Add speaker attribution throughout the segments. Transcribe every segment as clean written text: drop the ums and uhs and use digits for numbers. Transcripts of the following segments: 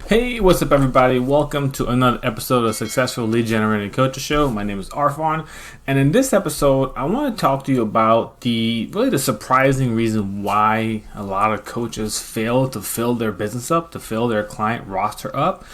Speaker 1: Hey, what's up, everybody? Welcome to another episode of Successful Lead Generating Coaches Show. My name is Arfan, and in this episode, I want to talk to you about the surprising reason why a lot of coaches fail to fill their business up, to fill their client roster up,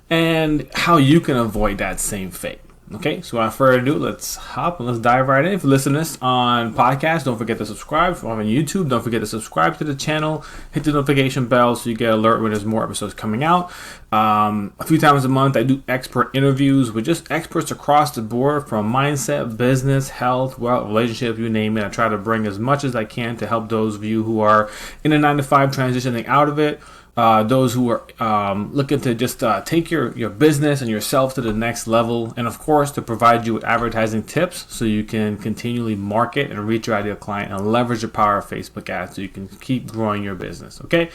Speaker 1: and how you can avoid that same fate. Okay, so without further ado, let's hop and let's dive right in. If you listen to this on podcast, don't forget to subscribe. If you're on YouTube, don't forget to subscribe to the channel. Hit the notification bell so you get alert when there's more episodes coming out. A few times a month, I do expert interviews with just experts across the board, from mindset, business, health, wealth, relationships, you name it. I try to bring as much as I can to help those of you who are in a 9-to-5 transitioning out of it. Those who are looking to just take your business and yourself to the next level, and of course to provide you with advertising tips so you can continually market and reach your ideal client and leverage the power of Facebook ads so you can keep growing your business. Okay,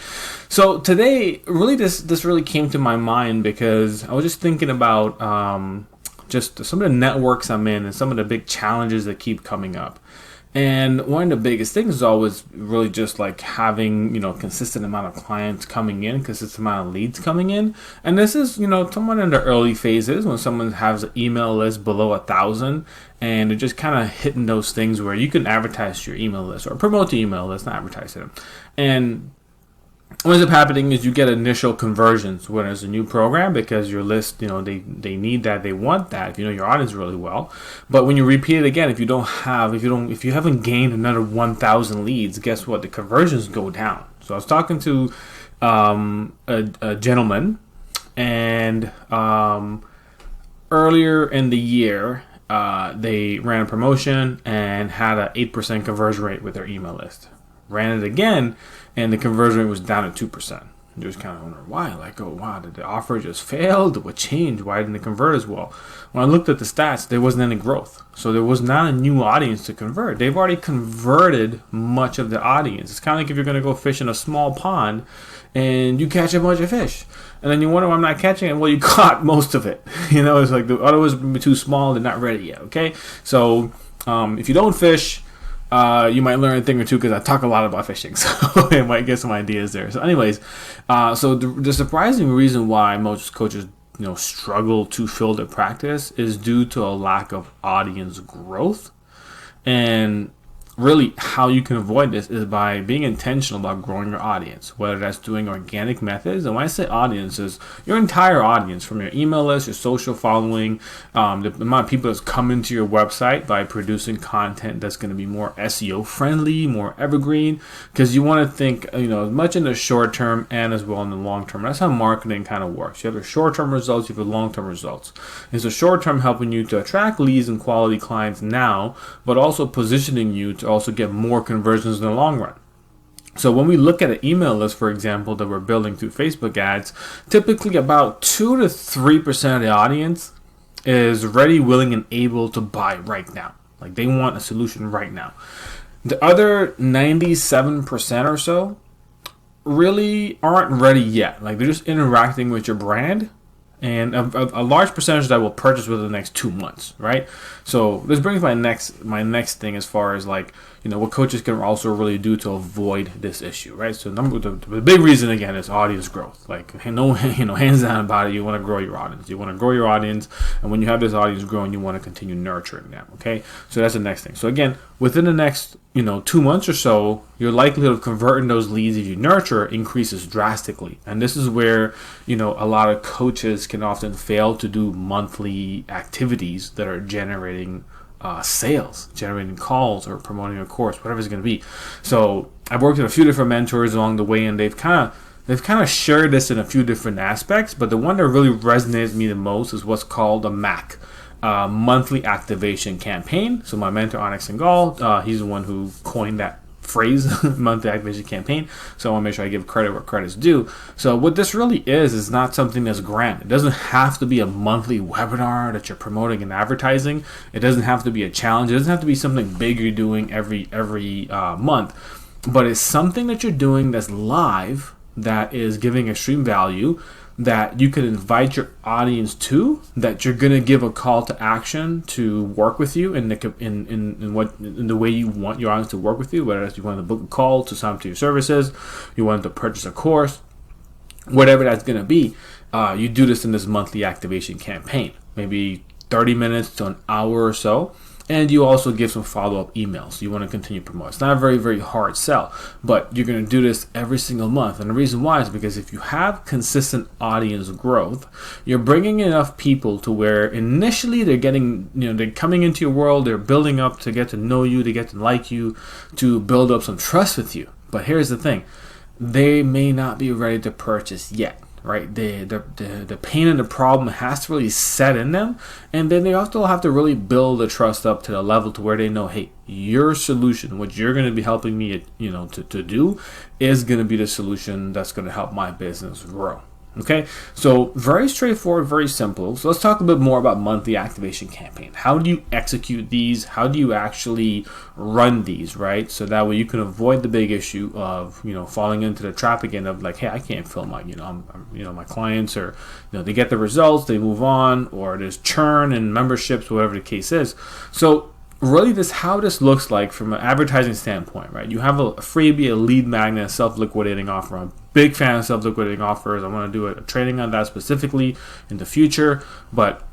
Speaker 1: so today really this really came to my mind because I was just thinking about just some of the networks I'm in and some of the big challenges that keep coming up. And one of the biggest things is always really just like having, consistent amount of clients coming in, consistent amount of leads coming in. And this is, someone in the early phases when someone has an email list below 1,000 and they're just kind of hitting those things where you can advertise to your email list or promote the email list, not advertise to them. And what ends up happening is you get initial conversions when there's a new program because your list, they need that, they want that, your audience really well. But when you repeat it again, if you haven't gained another 1,000 leads, guess what? The conversions go down. So I was talking to a gentleman, and earlier in the year, they ran a promotion and had an 8% conversion rate with their email list. Ran it again, and the conversion rate was down at 2%. You just kind of wonder why. Like, oh wow, did the offer just fail? What changed? Why didn't it convert as well? When I looked at the stats, there wasn't any growth. So there was not a new audience to convert. They've already converted much of the audience. It's kind of like if you're going to go fish in a small pond and you catch a bunch of fish. And then you wonder why I'm not catching it. Well, you caught most of it. It's like the other was too small. They're not ready yet. Okay? So if you don't fish, you might learn a thing or two because I talk a lot about fishing, so I might get some ideas there. So anyways, so the surprising reason why most coaches struggle to fill their practice is due to a lack of audience growth. And really how you can avoid this is by being intentional about growing your audience, whether that's doing organic methods. And when I say audience, is your entire audience, from your email list, your social following, the amount of people that's coming to your website by producing content that's going to be more SEO friendly, more evergreen, because you want to think as much in the short term and as well in the long term. That's how marketing kind of works. You have the short term results, you have the long term results. It's the short term helping you to attract leads and quality clients now, but also positioning you to also get more conversions in the long run. So when we look at an email list, for example, that we're building through Facebook ads, typically about 2 to 3% of the audience is ready, willing, and able to buy right now. Like, they want a solution right now. The other 97% or so really aren't ready yet. Like, they're just interacting with your brand. And a large percentage that will purchase within the next 2 months, right? So this brings my next thing as far as like, what coaches can also really do to avoid this issue, right? So the big reason again is audience growth. Like, hands down about it, you want to grow your audience. You want to grow your audience, and when you have this audience growing, you want to continue nurturing them. Okay, so that's the next thing. So again, within the next 2 months or so, your likelihood of converting those leads if you nurture increases drastically. And this is where a lot of coaches can often fail to do monthly activities that are generating sales, generating calls, or promoting a course, whatever it's going to be. So I've worked with a few different mentors along the way, and they've kind of shared this in a few different aspects. But the one that really resonates with me the most is what's called a MAC, monthly activation campaign. So my mentor Onyx Singal, he's the one who coined that phrase, monthly activation campaign. So I want to make sure I give credit where credit's due. So what this really is not something that's grand. It doesn't have to be a monthly webinar that you're promoting and advertising. It doesn't have to be a challenge. It doesn't have to be something big you're doing every month. But it's something that you're doing that's live, that is giving extreme value, that you can invite your audience to, that you're going to give a call to action to work with you in the way you want your audience to work with you, whether it's you want to book a call to sign up to your services, you want to purchase a course, whatever that's going to be. You do this in this monthly activation campaign, maybe 30 minutes to an hour or so. And you also give some follow-up emails. You want to continue to promote. It's not a very, very hard sell, but you're going to do this every single month. And the reason why is because if you have consistent audience growth, you're bringing enough people to where initially they're getting, they're coming into your world, they're building up to get to know you, to get to like you, to build up some trust with you. But here's the thing. They may not be ready to purchase yet. Right, the pain and the problem has to really set in them, and then they also have to really build the trust up to the level to where they know, hey, your solution, what you're going to be helping me, to do, is going to be the solution that's going to help my business grow. Okay, so very straightforward, very simple. So let's talk a bit more about monthly activation campaign. How do you execute these? How do you actually run these, right? So that way you can avoid the big issue of, falling into the trap again of like, hey, I can't fill my, my clients, or, they get the results, they move on, or there's churn in memberships, whatever the case is. So really how this looks like from an advertising standpoint, right? You have a freebie, a lead magnet, a self-liquidating offer. I'm a big fan of self-liquidating offers. I want to do a training on that specifically in the future, but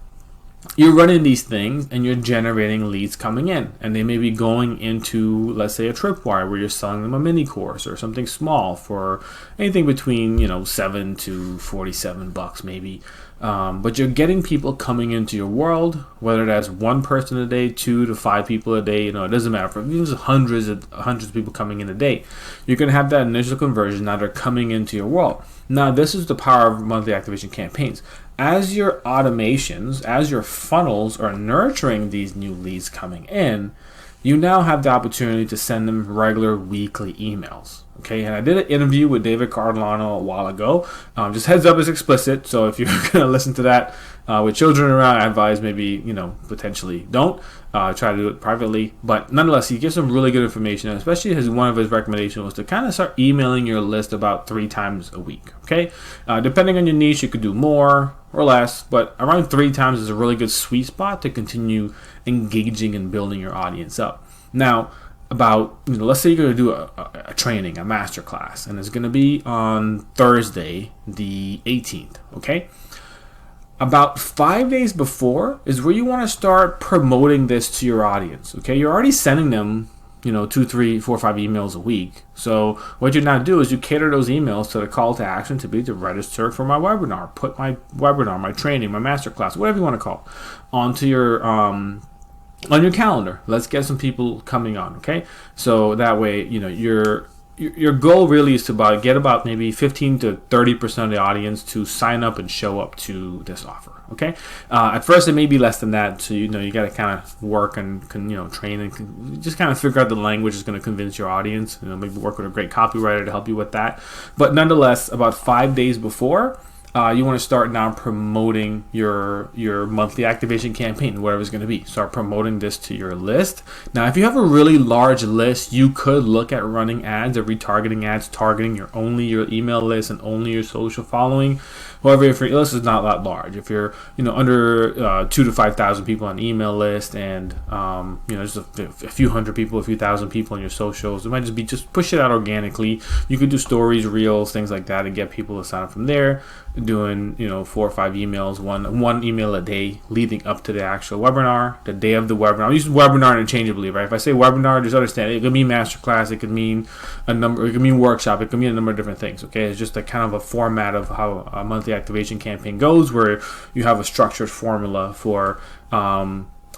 Speaker 1: you're running these things and you're generating leads coming in, and they may be going into, let's say, a tripwire where you're selling them a mini course or something small for anything between $7 to $47 maybe. But you're getting people coming into your world, whether that's one person a day, 2 to 5 people a day. It doesn't matter. For even hundreds of people coming in a day, you're going to have that initial conversion. Now they're coming into your world. Now this is the power of monthly activation campaigns. As your automations, as your funnels are nurturing these new leads coming in, you now have the opportunity to send them regular weekly emails. Okay, and I did an interview with David Cardilano a while ago. Just heads up, it's explicit, so if you're going to listen to that with children around, I advise maybe, potentially don't. Try to do it privately. But nonetheless, he gives some really good information, and especially one of his recommendations was to kind of start emailing your list about 3 times a week. Okay, depending on your niche, you could do more or less, but around 3 times is a really good sweet spot to continue engaging and building your audience up. Now, let's say you're going to do a training, a master class, and it's going to be on Thursday the 18th. Okay, about 5 days before is where you want to start promoting this to your audience. Okay, you're already sending them 2, 3, 4, 5 emails a week. So what you now do is you cater those emails to the call to action to be to register for my webinar, put my webinar, my training, my master class, whatever you want to call it, onto your on your calendar. Let's get some people coming on. Okay, so that way your goal really is to get about maybe 15 to 30% of the audience to sign up and show up to this offer. Okay, at first it may be less than that, so you got to kind of work and train and just kind of figure out the language that's going to convince your audience. Maybe work with a great copywriter to help you with that. But nonetheless, about 5 days before, you want to start now promoting your monthly activation campaign, whatever it's going to be. Start promoting this to your list. Now, if you have a really large list, you could look at running ads or retargeting ads, targeting only your email list and only your social following. However, if your list is not that large, if you're under 2 to 5,000 people on the email list, and just a few hundred people, a few thousand people on your socials, it might just push it out organically. You could do stories, reels, things like that, and get people to sign up from there. Doing 4 or 5 emails, one email a day leading up to the actual webinar, the day of the webinar. I'm using webinar interchangeably, right? If I say webinar, just understand it could mean masterclass, it could mean it could mean workshop, it could mean a number of different things. Okay, it's just a kind of a format of how a monthly activation campaign goes, where you have a structured formula for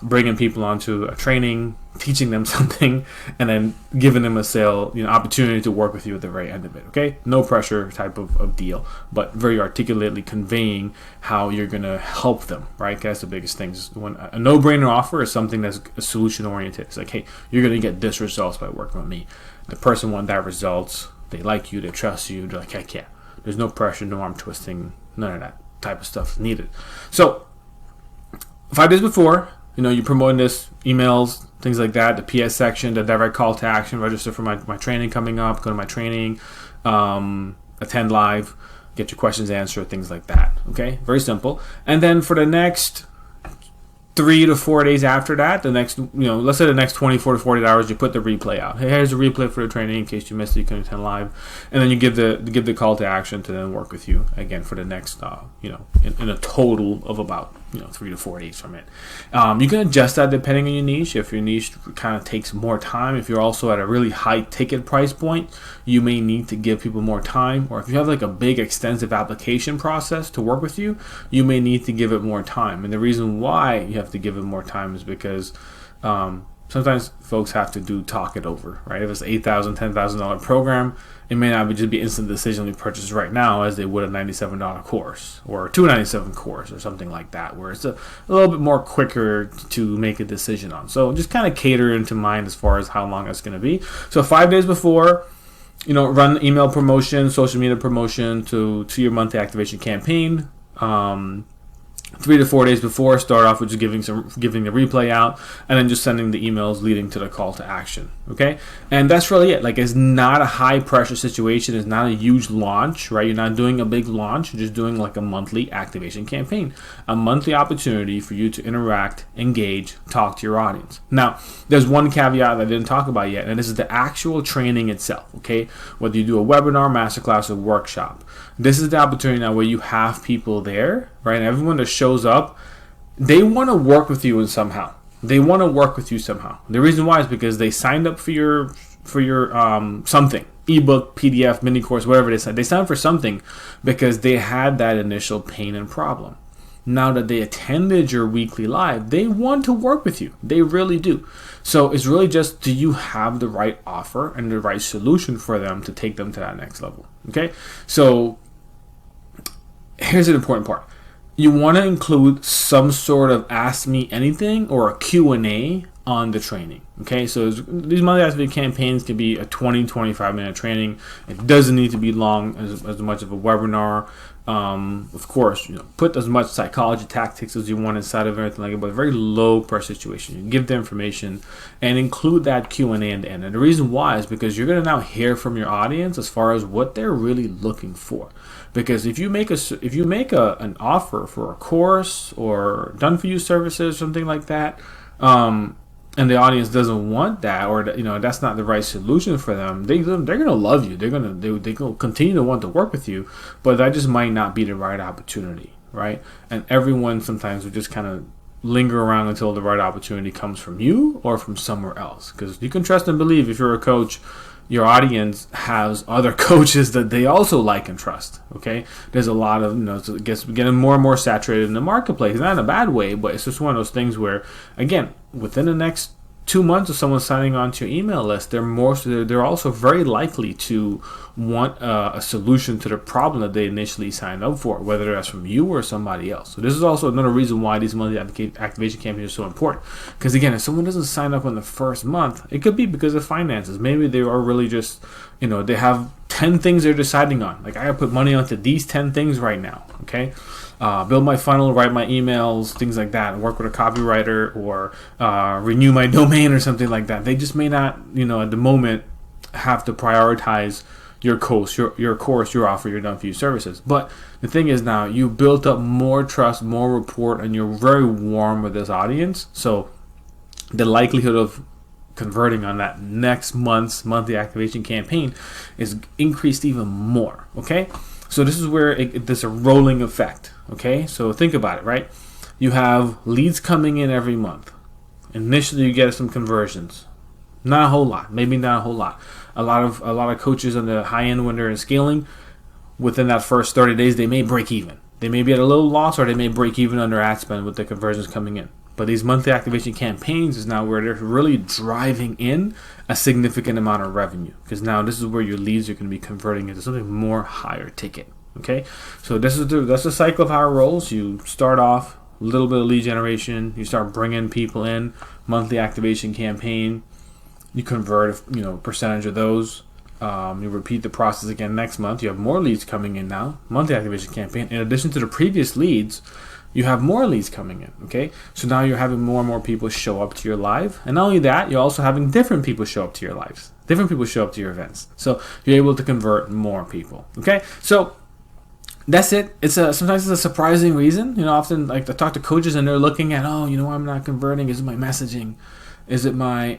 Speaker 1: bringing people onto a training, teaching them something, and then giving them a sale, opportunity to work with you at the very end of it. Okay, no pressure type of deal, but very articulately conveying how you're going to help them. Right, that's the biggest thing. When a no-brainer offer is something that's solution oriented. It's like, hey, you're going to get this results by working with me. The person wants that results. They like you. They trust you. They're like, heck yeah. There's no pressure, no arm twisting, none of that type of stuff needed. So 5 days before, you're promoting this, emails, things like that, the PS section, the direct call to action, register for my training coming up, go to my training, attend live, get your questions answered, things like that. Okay, very simple. And then for the next 3 to 4 days after that, the next, let's say the next 24 to 48 hours, you put the replay out. Hey, here's a replay for the training in case you missed it, you couldn't attend live, and then you give the call to action to then work with you again for the next, in a total of about 3 to 4 days from it. You can adjust that depending on your niche. If your niche kind of takes more time, if you're also at a really high ticket price point, you may need to give people more time. Or if you have like a big extensive application process to work with you, you may need to give it more time. And the reason why you have to give it more time is because sometimes folks have to talk it over, right? If it's $8,000, $10,000 program, it may not just be instant decision we purchase right now as they would a $97 course or a $297 course or something like that, where it's a little bit more quicker to make a decision on. So just kind of cater into mind as far as how long it's going to be. So 5 days before, run email promotion, social media promotion to your monthly activation campaign. 3 to 4 days before, start off with just giving the replay out, and then just sending the emails leading to the call to action. Okay, and that's really it. Like, it's not a high pressure situation. It's not a huge launch, right? You're not doing a big launch. You're just doing like a monthly activation campaign, a monthly opportunity for you to interact, engage, talk to your audience. Now, there's one caveat that I didn't talk about yet, and this is the actual training itself. Okay, whether you do a webinar, masterclass, or workshop, this is the opportunity now where you have people there, right? And everyone that shows up, they want to work with you somehow. They want to work with you somehow. The reason why is because they signed up for your something, ebook, PDF, mini course, whatever they said. They signed up for something because they had that initial pain and problem. Now that they attended your weekly live, they want to work with you. They really do. So it's really just, do you have the right offer and the right solution for them to take them to that next level? Okay, so here's an important part. You want to include some sort of ask me anything or a Q&A on the training. Okay, so these monthly activity campaigns can be a 20-25 minute training. It doesn't need to be long as much of a webinar. Of course, put as much psychology tactics as you want inside of everything like it, but a very low pressure situation. You give the information and include that Q&A in the end. And the reason why is because you're going to now hear from your audience as far as what they're really looking for. Because if you make an offer for a course or done for you services, something like that, and the audience doesn't want that, or that's not the right solution for them, they're gonna love you. They're gonna continue to want to work with you, but that just might not be the right opportunity, right? And everyone sometimes will just kind of linger around until the right opportunity comes from you or from somewhere else. Because you can trust and believe, if you're a coach, your audience has other coaches that they also like and trust. Okay, there's a lot of it gets getting more and more saturated in the marketplace. Not in a bad way, but it's just one of those things where, again, within the next 2 months of someone signing on to your email list, they're also very likely to want a solution to the problem that they initially signed up for, whether that's from you or somebody else. So this is also another reason why these monthly activation campaigns are so important. Because again, if someone doesn't sign up on the first month, it could be because of finances. Maybe they are really just, they have 10 things they're deciding on. Like, I gotta put money onto these 10 things right now. Okay. Build my funnel, write my emails, things like that, and work with a copywriter, or renew my domain or something like that. They just may not, at the moment, have to prioritize your course, your offer, your done for you services. But the thing is, now you built up more trust, more rapport, and you're very warm with this audience. So the likelihood of converting on that next month's monthly activation campaign is increased even more. Okay. So this is where there's a rolling effect, okay? So think about it, right? You have leads coming in every month. Initially, you get some conversions. Not a whole lot, maybe not a whole lot. A lot of coaches on the high end, when they're in scaling, within that first 30 days, they may break even. They may be at a little loss, or they may break even on their ad spend with the conversions coming in. But these monthly activation campaigns is now where they're really driving in a significant amount of revenue, because now this is where your leads are going to be converting into something more higher ticket. Okay, so that's the cycle of how it rolls. You start off a little bit of lead generation, you start bringing people in, monthly activation campaign, you convert percentage of those. You repeat the process again next month. You have more leads coming in now, monthly activation campaign. In addition to the previous leads, you have more leads coming in, okay? So now you're having more and more people show up to your live. And not only that, you're also having different people show up to your lives. Different people show up to your events. So you're able to convert more people, okay? So that's it. Sometimes it's a surprising reason. Often like I talk to coaches and they're looking at, oh, I'm not converting. Is it my messaging? Is it my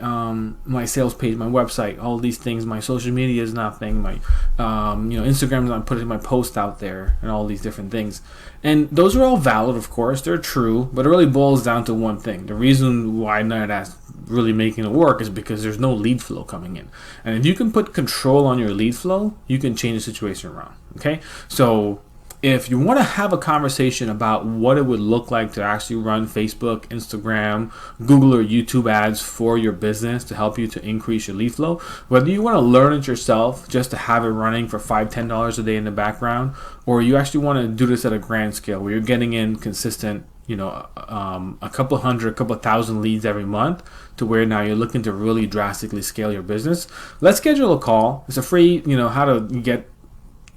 Speaker 1: my sales page, my website, all these things? My social media is nothing. My Instagram is not putting my post out there, and all these different things. And those are all valid, of course. They're true, but it really boils down to one thing. The reason why none of that's really making it work is because there's no lead flow coming in. And if you can put control on your lead flow, you can change the situation around. Okay, so if you want to have a conversation about what it would look like to actually run Facebook, Instagram, Google, or YouTube ads for your business to help you to increase your lead flow, whether you want to learn it yourself just to have it running for $5, $10 a day in the background, or you actually want to do this at a grand scale where you're getting in consistent, a couple hundred, a couple thousand leads every month to where now you're looking to really drastically scale your business, let's schedule a call. It's a free, how to get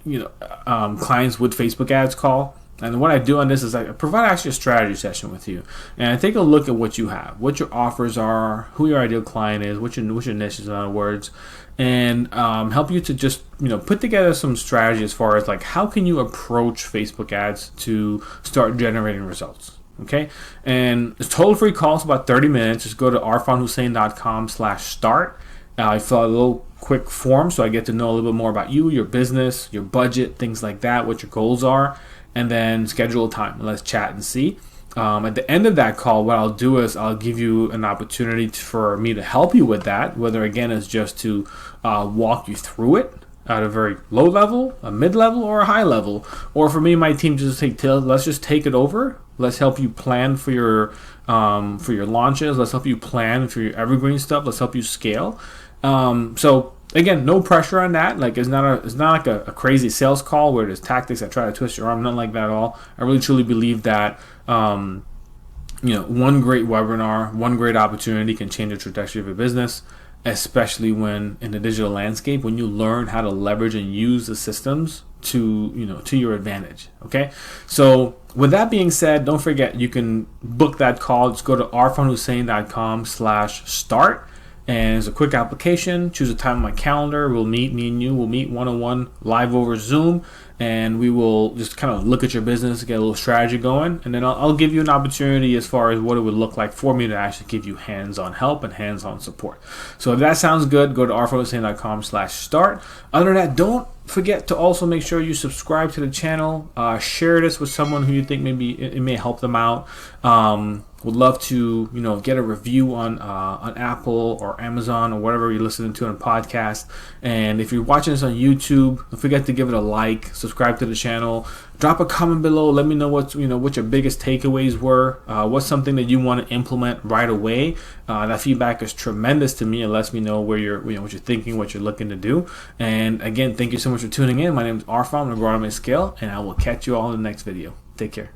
Speaker 1: clients with Facebook ads call. And what I do on this is I provide actually a strategy session with you, and I take a look at what you have, what your offers are, who your ideal client is, what your niche is, in other words, and help you to just put together some strategy as far as like how can you approach Facebook ads to start generating results. Okay, and it's total free call. It's about 30 minutes. Just go to arfanhusain.com/start. I fill out a little quick form so I get to know a little bit more about you, your business, your budget, things like that, what your goals are, and then schedule a time and let's chat and see. At the end of that call, what I'll do is I'll give you an opportunity for me to help you with that, whether again is just to walk you through it at a very low level, a mid level, or a high level, or for me and my team just let's just take it over. Let's help you plan for your launches. Let's help you plan for your evergreen stuff. Let's help you scale. So again, no pressure on that. Like it's not like a crazy sales call where there's tactics that try to twist your arm. Nothing like that at all. I really truly believe that one great webinar, one great opportunity can change the trajectory of your business, especially when in the digital landscape, when you learn how to leverage and use the systems to your advantage. Okay, so with that being said, don't forget you can book that call. Just go to arfanhusain.com/start. And it's a quick application. Choose a time on my calendar. We'll meet, me and you. We'll meet one-on-one live over Zoom, and we will just kind of look at your business, get a little strategy going, and then I'll give you an opportunity as far as what it would look like for me to actually give you hands-on help and hands-on support. So if that sounds good, go to arfanhusain.com/start. Other than that, don't forget to also make sure you subscribe to the channel. Share this with someone who you think maybe it may help them out. Would love to, get a review on Apple or Amazon or whatever you're listening to on a podcast. And if you're watching this on YouTube, don't forget to give it a like, subscribe to the channel, drop a comment below. Let me know what your biggest takeaways were. What's something that you want to implement right away? That feedback is tremendous to me. It lets me know where what you're thinking, what you're looking to do. And again, thank you so much for tuning in. My name is Arfan. I'm going to grow on my scale, and I will catch you all in the next video. Take care.